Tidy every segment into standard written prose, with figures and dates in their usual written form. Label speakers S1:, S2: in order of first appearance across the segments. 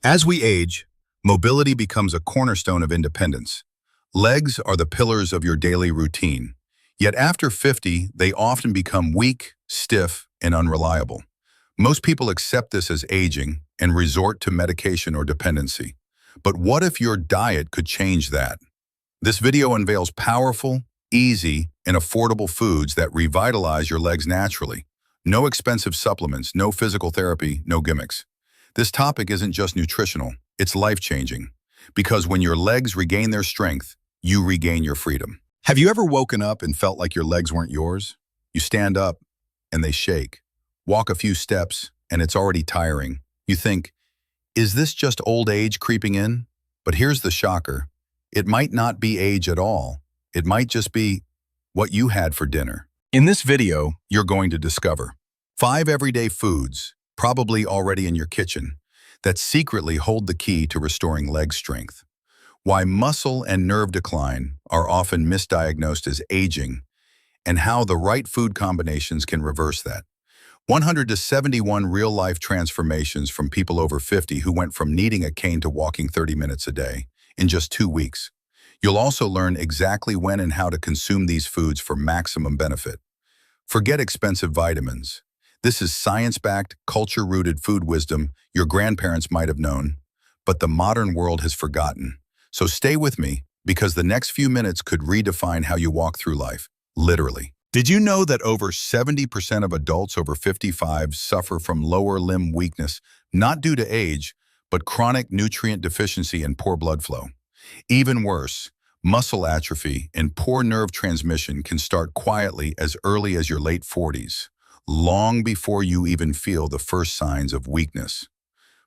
S1: As we age, mobility becomes a cornerstone of independence. Legs are the pillars of your daily routine. Yet after 50, they often become weak, stiff, and unreliable. Most people accept this as aging and resort to medication or dependency. But what if your diet could change that? This video unveils powerful, easy, and affordable foods that revitalize your legs naturally. No expensive supplements, no physical therapy, no gimmicks. This topic isn't just nutritional, it's life-changing. Because when your legs regain their strength, you regain your freedom. Have you ever woken up and felt like your legs weren't yours? You stand up and they shake. Walk a few steps and it's already tiring. You think, is this just old age creeping in? But here's the shocker. It might not be age at all. It might just be what you had for dinner. In this video, you're going to discover 5 everyday foods, probably already in your kitchen, that secretly hold the key to restoring leg strength. Why muscle and nerve decline are often misdiagnosed as aging, and how the right food combinations can reverse that. 100 to 71 real-life transformations from people over 50 who went from needing a cane to walking 30 minutes a day in just 2 weeks. You'll also learn exactly when and how to consume these foods for maximum benefit. Forget expensive vitamins. This is science-backed, culture-rooted food wisdom your grandparents might have known, but the modern world has forgotten. So stay with me, because the next few minutes could redefine how you walk through life, literally. Did you know that over 70% of adults over 55 suffer from lower limb weakness, not due to age, but chronic nutrient deficiency and poor blood flow? Even worse, muscle atrophy and poor nerve transmission can start quietly as early as your late 40s, long before you even feel the first signs of weakness.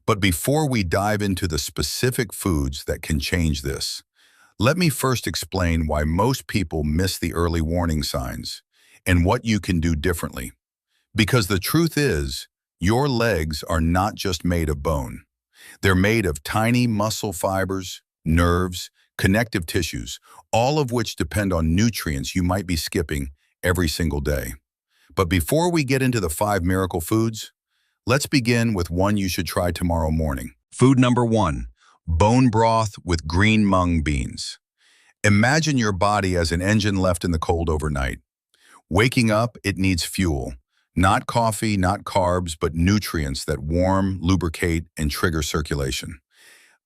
S1: But before we dive into the specific foods that can change this, let me first explain why most people miss the early warning signs and what you can do differently. Because the truth is, your legs are not just made of bone. They're made of tiny muscle fibers, nerves, connective tissues, all of which depend on nutrients you might be skipping every single day. But before we get into the 5 miracle foods, let's begin with one you should try tomorrow morning. Food number 1, bone broth with green mung beans. Imagine your body as an engine left in the cold overnight. Waking up, it needs fuel. Not coffee, not carbs, but nutrients that warm, lubricate, and trigger circulation.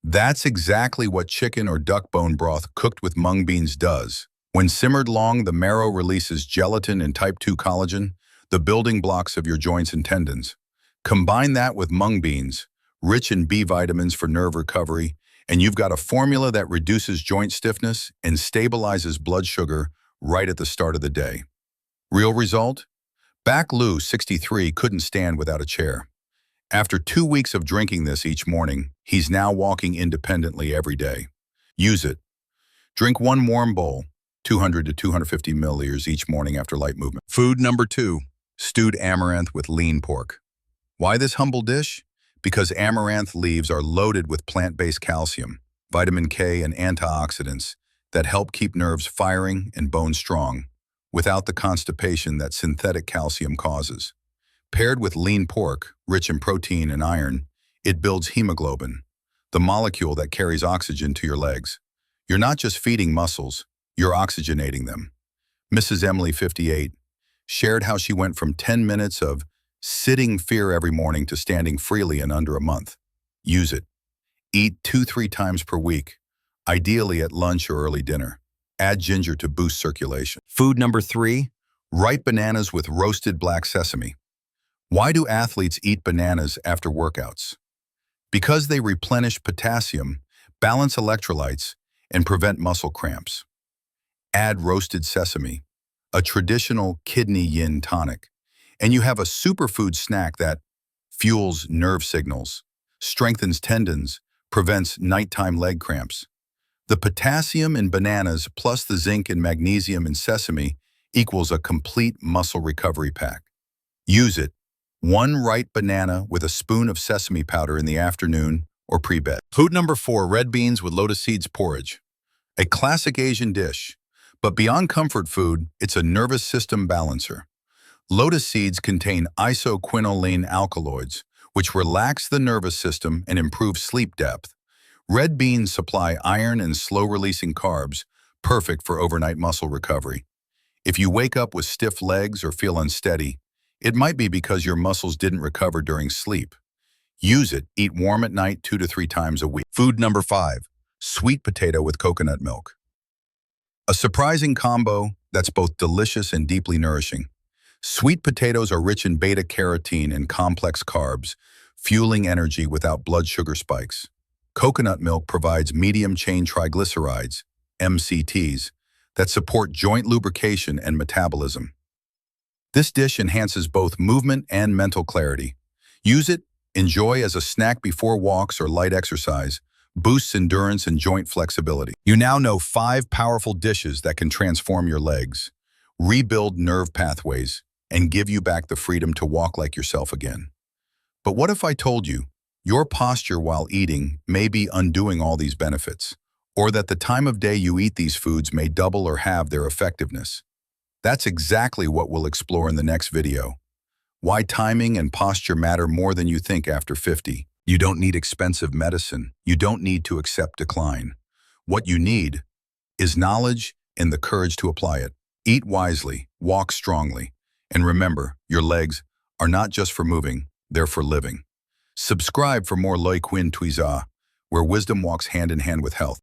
S1: That's exactly what chicken or duck bone broth cooked with mung beans does. When simmered long, the marrow releases gelatin and type 2 collagen, the building blocks of your joints and tendons. Combine that with mung beans, rich in B vitamins for nerve recovery, and you've got a formula that reduces joint stiffness and stabilizes blood sugar right at the start of the day. Real result? Back Lou, 63, couldn't stand without a chair. After 2 weeks of drinking this each morning, he's now walking independently every day. Use it. Drink 1 warm bowl, 200 to 250 milliliters each morning after light movement. Food number 2, stewed amaranth with lean pork. Why this humble dish? Because amaranth leaves are loaded with plant-based calcium, vitamin K, and antioxidants that help keep nerves firing and bones strong, without the constipation that synthetic calcium causes. Paired with lean pork, rich in protein and iron, it builds hemoglobin, the molecule that carries oxygen to your legs. You're not just feeding muscles, you're oxygenating them. Mrs. Emily, 58, shared how she went from 10 minutes of sitting fear every morning to standing freely in under a month. Use it. Eat 2-3 times per week, ideally at lunch or early dinner. Add ginger to boost circulation. Food number 3, ripe bananas with roasted black sesame. Why do athletes eat bananas after workouts? Because they replenish potassium, balance electrolytes, and prevent muscle cramps. Add roasted sesame, a traditional kidney yin tonic, and you have a superfood snack that fuels nerve signals, strengthens tendons, prevents nighttime leg cramps. The potassium in bananas plus the zinc and magnesium in sesame equals a complete muscle recovery pack. Use it. 1 ripe banana with a spoon of sesame powder in the afternoon or pre-bed. Food number 4, red beans with lotus seeds porridge. A classic Asian dish, but beyond comfort food, it's a nervous system balancer. Lotus seeds contain isoquinoline alkaloids, which relax the nervous system and improve sleep depth. Red beans supply iron and slow-releasing carbs, perfect for overnight muscle recovery. If you wake up with stiff legs or feel unsteady, it might be because your muscles didn't recover during sleep. Use it. Eat warm at night 2 to 3 times a week. Food number 5, sweet potato with coconut milk. A surprising combo that's both delicious and deeply nourishing. Sweet potatoes are rich in beta-carotene and complex carbs, fueling energy without blood sugar spikes. Coconut milk provides medium-chain triglycerides, MCTs, that support joint lubrication and metabolism. This dish enhances both movement and mental clarity. Use it, enjoy as a snack before walks or light exercise, boosts endurance and joint flexibility. You now know 5 powerful dishes that can transform your legs, rebuild nerve pathways, and give you back the freedom to walk like yourself again. But what if I told you your posture while eating may be undoing all these benefits, or that the time of day you eat these foods may double or halve their effectiveness? That's exactly what we'll explore in the next video. Why timing and posture matter more than you think after 50. You don't need expensive medicine. You don't need to accept decline. What you need is knowledge and the courage to apply it. Eat wisely, walk strongly, and remember, your legs are not just for moving, they're for living. Subscribe for more Loy Quin Tuiza, where wisdom walks hand in hand with health.